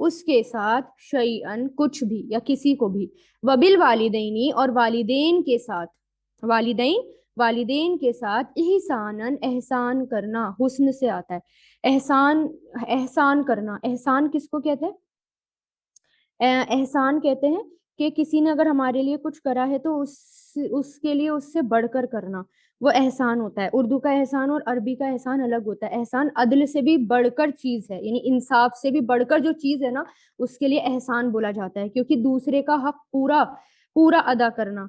اس کے ساتھ شیئن کچھ بھی یا کسی کو بھی وبالوالدینی اور والدین کے ساتھ والدین کے ساتھ احساناً احسان کرنا حسن سے آتا ہے احسان کرنا احسان کس کو کہتے ہیں احسان کہتے ہیں کہ کسی نے اگر ہمارے لیے کچھ کرا ہے تو اس کے لیے اس سے بڑھ کر کرنا وہ احسان ہوتا ہے اردو کا احسان اور عربی کا احسان الگ ہوتا ہے احسان عدل سے بھی بڑھ کر چیز ہے یعنی انصاف سے بھی بڑھ کر جو چیز ہے نا اس کے لیے احسان بولا جاتا ہے کیونکہ دوسرے کا حق پورا ادا کرنا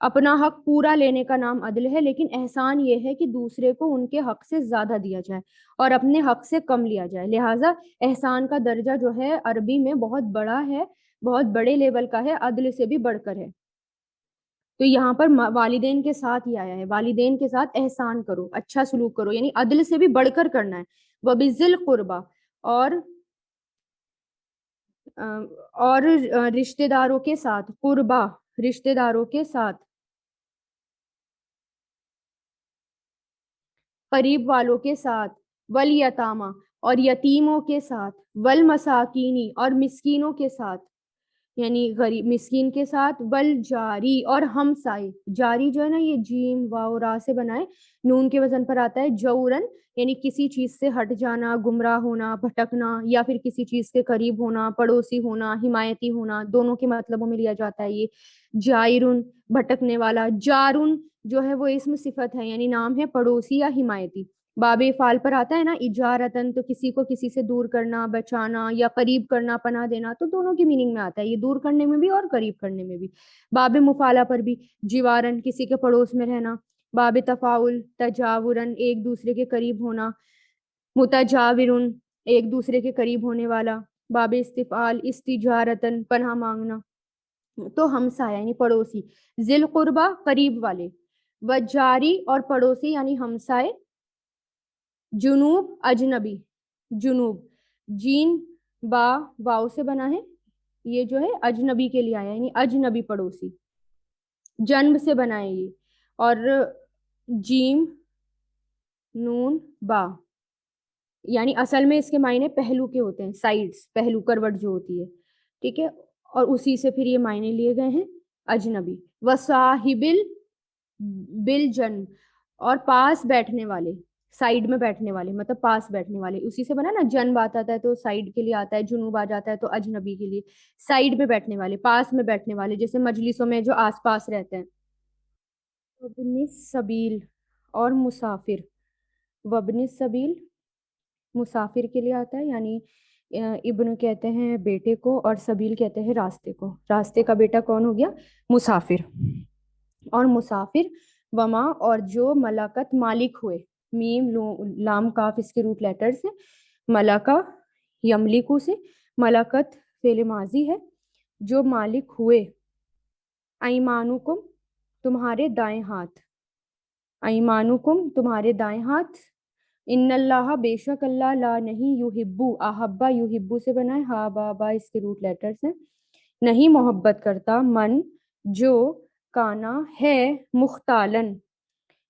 اپنا حق پورا لینے کا نام عدل ہے لیکن احسان یہ ہے کہ دوسرے کو ان کے حق سے زیادہ دیا جائے اور اپنے حق سے کم لیا جائے لہٰذا احسان کا درجہ جو ہے عربی میں بہت بڑا ہے بہت بڑے لیول کا ہے عدل سے بھی بڑھ کر ہے تو یہاں پر والدین کے ساتھ ہی آیا ہے والدین کے ساتھ احسان کرو اچھا سلوک کرو یعنی عدل سے بھی بڑھ کر کرنا ہے وبذل قربا اور رشتہ داروں کے ساتھ قربا رشتہ داروں کے ساتھ قریب والوں کے ساتھ والیتامہ اور یتیموں کے ساتھ والمساکینی اور مسکینوں کے ساتھ یعنی غریب مسکین کے ساتھ والجاری اور ہمسائے جاری جو ہے نا یہ جیم واو را سے بنائے نون کے وزن پر آتا ہے جورن یعنی کسی چیز سے ہٹ جانا گمراہ ہونا بھٹکنا یا پھر کسی چیز کے قریب ہونا پڑوسی ہونا حمایتی ہونا دونوں کے مطلبوں میں لیا جاتا ہے یہ جائرن بھٹکنے والا جارن جو ہے وہ اسم صفت ہے یعنی نام ہے پڑوسی یا حمایتی باب فعال پر آتا ہے نا اجارتن تو کسی کو کسی سے دور کرنا بچانا یا قریب کرنا پناہ دینا تو دونوں کی میننگ میں آتا ہے یہ دور کرنے میں بھی اور قریب کرنے میں بھی باب مفعلہ پر بھی جوارن کسی کے پڑوس میں رہنا باب تفاعل تجاورن ایک دوسرے کے قریب ہونا متجاورن ایک دوسرے کے قریب ہونے والا باب استفعال استجارتن پناہ مانگنا تو ہمسایہ یعنی پڑوسی ذل قربا قریب والے وجاری اور پڑوسی یعنی ہمسائے جنوب اجنبی جنوب جین با واؤ سے بنا ہے یہ جو ہے اجنبی کے لیے آیا یعنی اجنبی پڑوسی جنب سے بنا ہے یہ اور جیم نون با یعنی اصل میں اس کے معنی پہلو کے ہوتے ہیں سائڈز پہلو کروٹ جو ہوتی ہے ٹھیک ہے اور اسی سے پھر یہ معنی لیے گئے ہیں اجنبی وصاحب بالجنب اور پاس بیٹھنے والے سائیڈ میں بیٹھنے والے مطلب پاس بیٹھنے والے اسی سے بنا نا جنب آتا ہے تو سائیڈ کے لیے آتا ہے جنوب آ جاتا ہے تو اجنبی کے لیے سائیڈ میں بیٹھنے والے پاس میں بیٹھنے والے جیسے مجلسوں میں جو آس پاس رہتے ہیں وابن السبیل اور مسافر وابن السبیل مسافر کے لیے آتا ہے یعنی ابن کہتے ہیں بیٹے کو اور سبیل کہتے ہیں راستے کو راستے کا بیٹا کون ہو گیا مسافر اور مسافر وما اور جو ملکت مالک ہوئے میم لام کاف اس کے روٹ لیٹرز ہیں ملکہ یملکو سے ملکت فعل ماضی ہے جو مالک ہوئے ایمانکم تمہارے دائیں ہاتھ ایمانکم تمہارے دائیں ہاتھ ان اللہ بے شک اللہ لا نہیں یحبو احبا یحبو سے بنا ہے ہا با با اس کے روٹ لیٹرز ہیں نہیں محبت کرتا من جو کانا ہے مختالن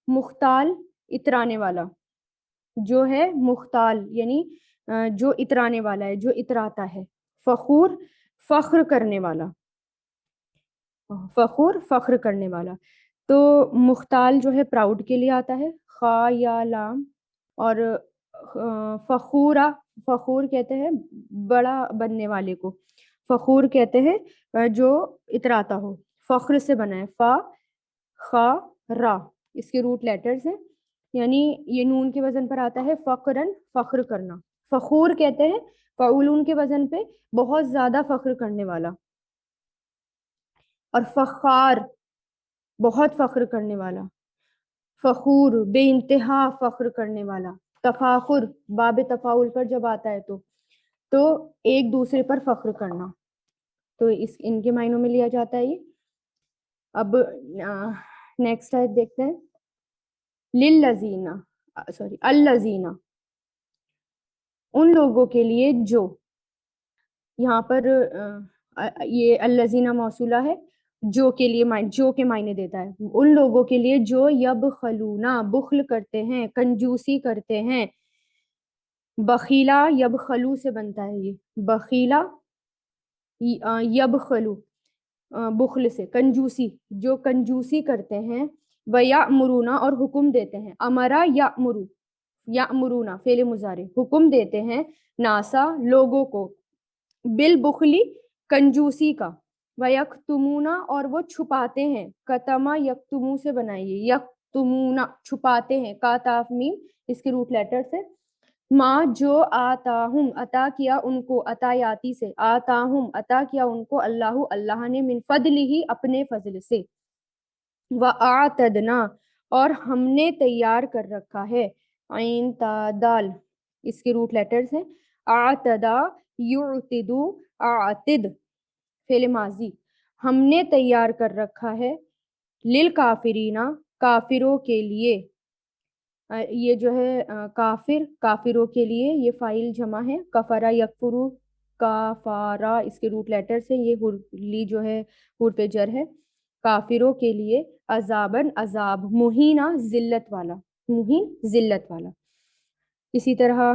مختال اترانے والا جو ہے مختال یعنی جو اترانے والا ہے جو اتراتا ہے فخور فخر کرنے والا فخور فخر کرنے والا تو مختال جو ہے پراؤڈ کے لیے آتا ہے خا یا لام اور فخورا فخور کہتے ہیں بڑا بننے والے کو فخور کہتے ہیں جو اتراتا ہو فخر سے بنا ہے فا خا را اس کے روٹ لیٹرز ہیں یعنی یہ نون کے وزن پر آتا ہے فقرن فخر کرنا فخور کہتے ہیں فعولون کے وزن پہ بہت زیادہ فخر کرنے والا اور فخار بہت فخر کرنے والا فخور بے انتہا فخر کرنے والا تفاخر باب تفاعل پر جب آتا ہے تو ایک دوسرے پر فخر کرنا تو ان کے معنوں میں لیا جاتا ہے یہ اب نیکسٹ آیت دیکھتے ہیں للذین الذین ان لوگوں کے لیے جو یہاں پر یہ الذین موصولہ ہے جو کے لیے جو کے معنی دیتا ہے ان لوگوں کے لیے جو یبخلونا بخل کرتے ہیں کنجوسی کرتے ہیں بخیلا یبخلو سے بنتا ہے یہ، بخیلا یبخلو بخل سے، کنجوسی، جو کنجوسی کرتے ہیں، وَيَأْمُرُونَ اور حکم دیتے ہیں، امرا یأمرو، یأمرون فعل مضارع، حکم دیتے ہیں ناسا لوگوں کو، بالبخلی کنجوسی کا، وَيَكْتُمُونَ اور وہ چھپاتے ہیں، کتما یکتمو سے بنائیے، یکتمون چھپاتے ہیں، کاتاف میم اس کے روٹ لیٹر سے، ماں جو آتاہم عطا کیا ان کو، عطایاتی سے، آتاہم عطا کیا ان کو، اللہ اللہ نے، من فضل ہی اپنے فضل سے، وَأَعْتَدْنَا اور ہم نے تیار کر رکھا ہے، عین تا دال اس کے روٹ لیٹرز ہیں، اعتدا یعتدو، اعتد فعل ماضی، ہم نے تیار کر رکھا ہے، للکافرین کافروں کے لیے، یہ جو ہے کافر، کافروں کے لیے، یہ فاعل جمع ہے، کفرا یکفرو، کافارا اس کے روٹ لیٹر سے، یہ لی جو ہے حرف جر ہے، کافروں کے لیے، عذابن عذاب، مہینہ ذلت والا، مہین ذلت والا۔ اسی طرح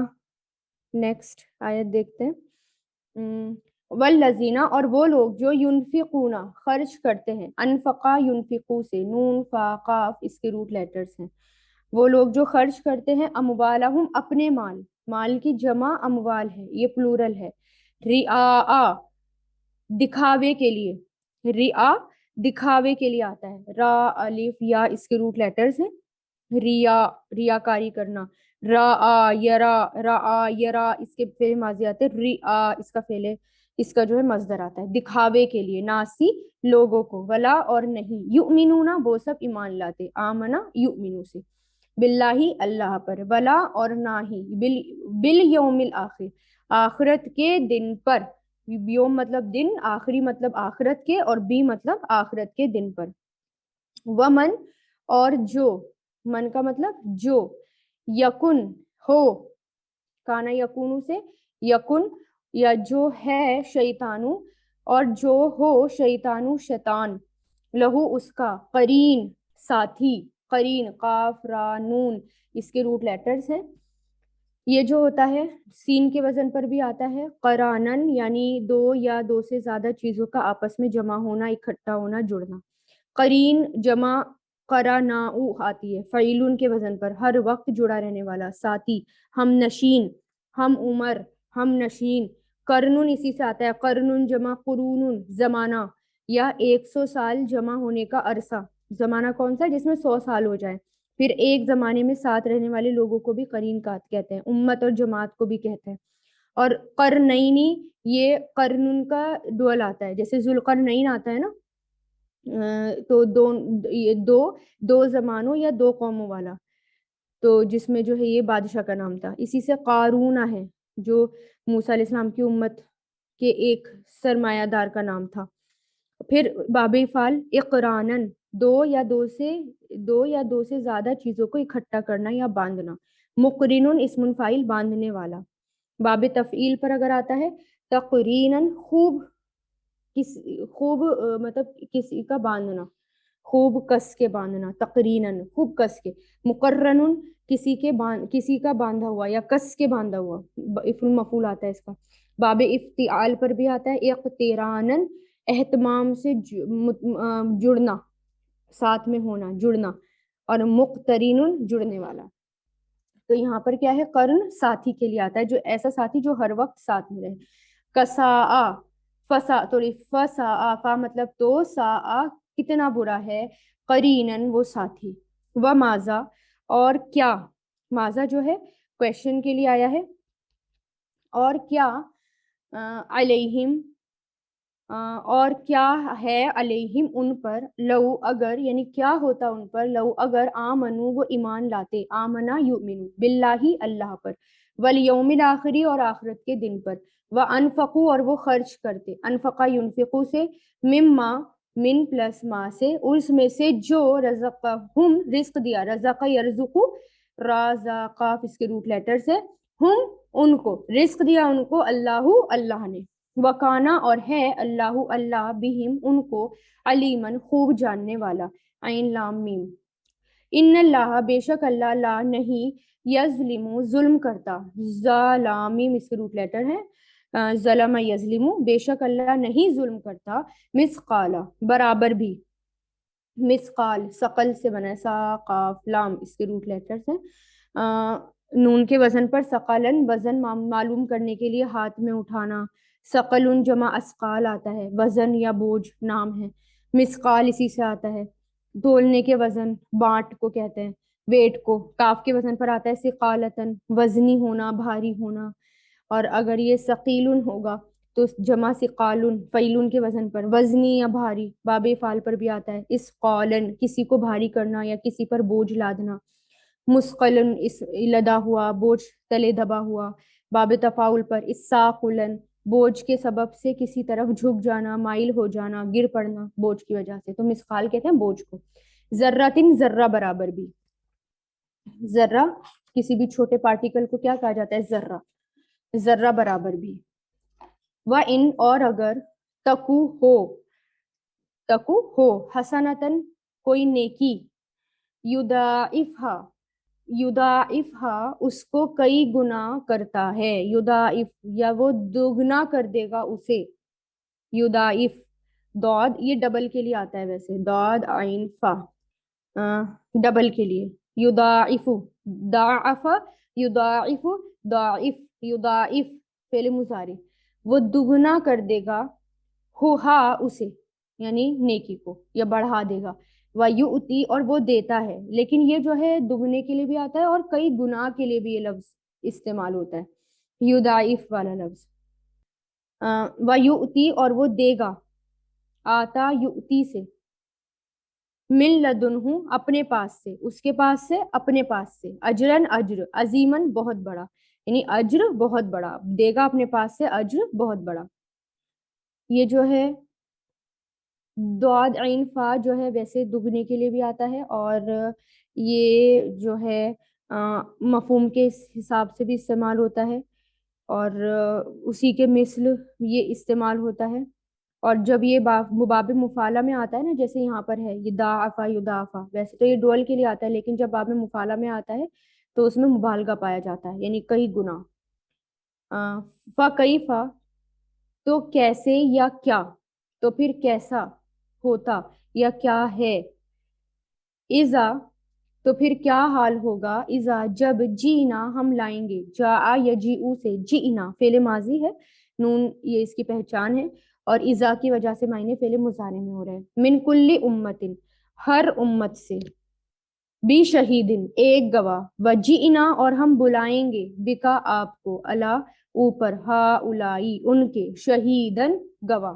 نیکسٹ آیت دیکھتے ہیں، والذین اور وہ لوگ جو ینفقون خرچ کرتے ہیں، انفقا ینفقو سے، نون فا قاف اس کے روٹ لیٹرز ہیں، وہ لوگ جو خرچ کرتے ہیں، اموالہم اپنے مال، مال کی جمع اموال ہے، یہ پلورل ہے، رعاء دکھاوے کے لیے، رعا دکھاوے کے لیے آتا ہے، را الف یا اس کے روٹ لیٹرز ہیں، ریا ریاکاری کرنا، را یرا، را یرا اس کے فعل ماضی آتے ہیں، ریا اس کا فعل ہے، اس کا جو ہے مصدر آتا ہے، دکھاوے کے لیے، ناسی لوگوں کو، ولا اور نہیں، یؤمنون وہ سب ایمان لاتے، آمنا یؤمنو سے، باللہ اللہ پر، ولا اور نہ ہی، بالیوم الآخر آخرت کے دن پر، یوم مطلب دن، آخری مطلب آخرت کے، اور بی مطلب آخرت کے دن پر، ومن اور جو، من کا مطلب جو، یکن ہو، کانا یکونو سے، یکن یا جو ہے، شیطانو اور جو ہو، شیطانو شیطان، لہو اس کا، قرین ساتھی، قرین قاف را نون اس کے روٹ لیٹرز ہیں، یہ جو ہوتا ہے سین کے وزن پر بھی آتا ہے، قرانن یعنی دو یا دو سے زیادہ چیزوں کا آپس میں جمع ہونا، اکٹھا ہونا، جڑنا، قرین جمع قراناؤ آتی ہے، فعیلون کے وزن پر، ہر وقت جڑا رہنے والا، ساتھی، ہم نشین، ہم عمر، ہم نشین، قرنن اسی سے آتا ہے، قرنن جمع قرونن زمانہ، یا 100 سال جمع ہونے کا عرصہ، زمانہ کون سا جس میں 100 سال ہو جائے، پھر ایک زمانے میں ساتھ رہنے والے لوگوں کو بھی قرین کہتے ہیں، امت اور جماعت کو بھی کہتے ہیں، اور قرنینی یہ قرنن کا ڈول آتا ہے، جیسے ذوالقرنین آتا ہے نا، تو دو زمانوں یا دو قوموں والا، تو جس میں جو ہے یہ بادشاہ کا نام تھا، اسی سے قارون ہے جو موسیٰ علیہ السلام کی امت کے ایک سرمایہ دار کا نام تھا، پھر باب فعل اقرانن، دو یا دو سے زیادہ چیزوں کو اکٹھا کرنا یا باندھنا، مقرنن اسم فاعل باندھنے والا، باب تفعیل پر اگر آتا ہے، تقرینن خوب مطلب کسی کا باندھنا، خوب کس کے باندھنا، تقرینن خوب کس کے، مقرنن کسی کا باندھا ہوا یا کس کے باندھا ہوا، اسم مفعول آتا ہے اس کا، باب افتعال پر بھی آتا ہے، اقترانن اہتمام سے جڑنا، ساتھ میں ہونا، جڑنا، اور مقترن جڑنے والا، تو یہاں پر کیا ہے، قرن ساتھی کے لیے آتا ہے، جو ایسا ساتھی جو ہر وقت ساتھ میں رہے، کساء فسا فا مطلب تو، سا کتنا برا ہے، قرینن وہ ساتھی، و ماذا اور کیا، ماذا جو ہے کویشچن کے لیے آیا ہے، اور کیا، علیہم اور کیا ہے، علیہم ان پر، لو اگر یعنی کیا ہوتا ان پر، لو اگر، آمنو وہ ایمان لاتے، آمنا یؤمنو باللہ اللہ پر، والیوم الآخری اور آخرت کے دن پر، وانفقوا اور وہ خرچ کرتے، انفقا ینفقو سے، مما من پلس ما سے، اس میں سے جو، رزقہم رزق دیا، رزق یرزقو، رازقاف اس کے روٹ لیٹر سے، ہم ان کو رزق دیا ان کو، اللہ نے، وکانا اور ہے، اللہ بہم ان کو، علیمن خوب جاننے والا، عین لام میم، ان اللہ بے شک اللہ لا نہیں یظلم ظلم کرتا، ظالمی اس کے روٹ لیٹر ہے ظلم یظلم، بے شک اللہ نہیں ظلم کرتا، مثقال برابر بھی، مثقال ثقل سے بنا ہے، سا قاف لام اس کے روٹ لیٹرز ہیں، نون کے وزن پر ثقلن وزن معلوم کرنے کے لیے ہاتھ میں اٹھانا، ثقلن جمع اسقال آتا ہے، وزن یا بوجھ نام ہے، مثقال اسی سے آتا ہے، تولنے کے وزن بانٹ کو کہتے ہیں، ویٹ کو، کاف کے وزن پر آتا ہے ثقالتن وزنی ہونا بھاری ہونا، اور اگر یہ ثقیلن ہوگا تو جمع ثقالن فعیلن کے وزن پر وزنی یا بھاری، باب فعل پر بھی آتا ہے، اسقالن کسی کو بھاری کرنا یا کسی پر بوجھ لادنا، مسقلن اس لدا ہوا بوجھ تلے دبا ہوا، باب تفاعل پر اساقلن بوجھ کے سبب سے کسی طرف جھک جانا مائل ہو جانا گر پڑنا بوجھ کی وجہ سے، تو مسقال کہتے ہیں بوجھ کو، ذراتن ذرہ برابر بھی، ذرہ کسی بھی چھوٹے پارٹیکل کو کیا کہا جاتا ہے ذرہ، ذرہ برابر بھی، وَإِن اور اگر تکو ہو حسنتن کوئی نیکی، یضاعفہا اس کو کئی گنا کرتا ہے، یضاعف یا وہ دوگنا کر دے گا اسے، یضاعف داد یہ ڈبل کے لیے آتا ہے، ویسے داد عین فا ڈبل کے لیے، یضاعف ضاعف یضاعف ضاعف یضاعف فعل مضارع، وہ دگنا کر دے گا ہا اسے یعنی نیکی کو یا بڑھا دے گا، وَيُؤْتِي اور وہ دیتا ہے، لیکن یہ جو ہے دگنے کے لیے بھی آتا ہے اور کئی گناہ کے لیے بھی یہ لفظ استعمال ہوتا ہے، یضاعف والا لفظ، وَيُؤْتِي اور وہ دے گا، آتا یؤتی سے، من لدنہ اپنے پاس سے، اس کے پاس سے اپنے پاس سے، اجرن اجر، عظیمن بہت بڑا، یعنی اجر بہت بڑا دے گا اپنے پاس سے، اجر بہت بڑا، یہ جو ہے دعاد عین فا جو ہے ویسے دگنے کے لیے بھی آتا ہے، اور یہ جو ہے مفہوم کے حساب سے بھی استعمال ہوتا ہے، اور اسی کے مثل یہ استعمال ہوتا ہے، اور جب یہ باب مفعلہ میں آتا ہے نا، جیسے یہاں پر ہے یہ داعفا یدافع، ویسے تو یہ ڈول کے لیے آتا ہے، لیکن جب باب مفعلہ میں آتا ہے تو اس میں مبالغہ پایا جاتا ہے، یعنی کئی گنا، فَكَيْفَ تو کیسے یا کیا، تو پھر کیسا ہوتا یا کیا ہے، اذا تو پھر کیا حال ہوگا، اذا جب جینا ہم لائیں گے، جاء یجیء سے جئنا فعل ماضی ہے، نون یہ اس کی پہچان ہے، اور اذا کی وجہ سے معنی فعل مضارع میں ہو رہا ہے، من کل امت ہر امت سے، بی شہیدن ایک گواہ، وجئنا اور ہم بلائیں گے، بکا آپ کو، الا اوپر، ہا الائی ان کے، شہیدن گواہ،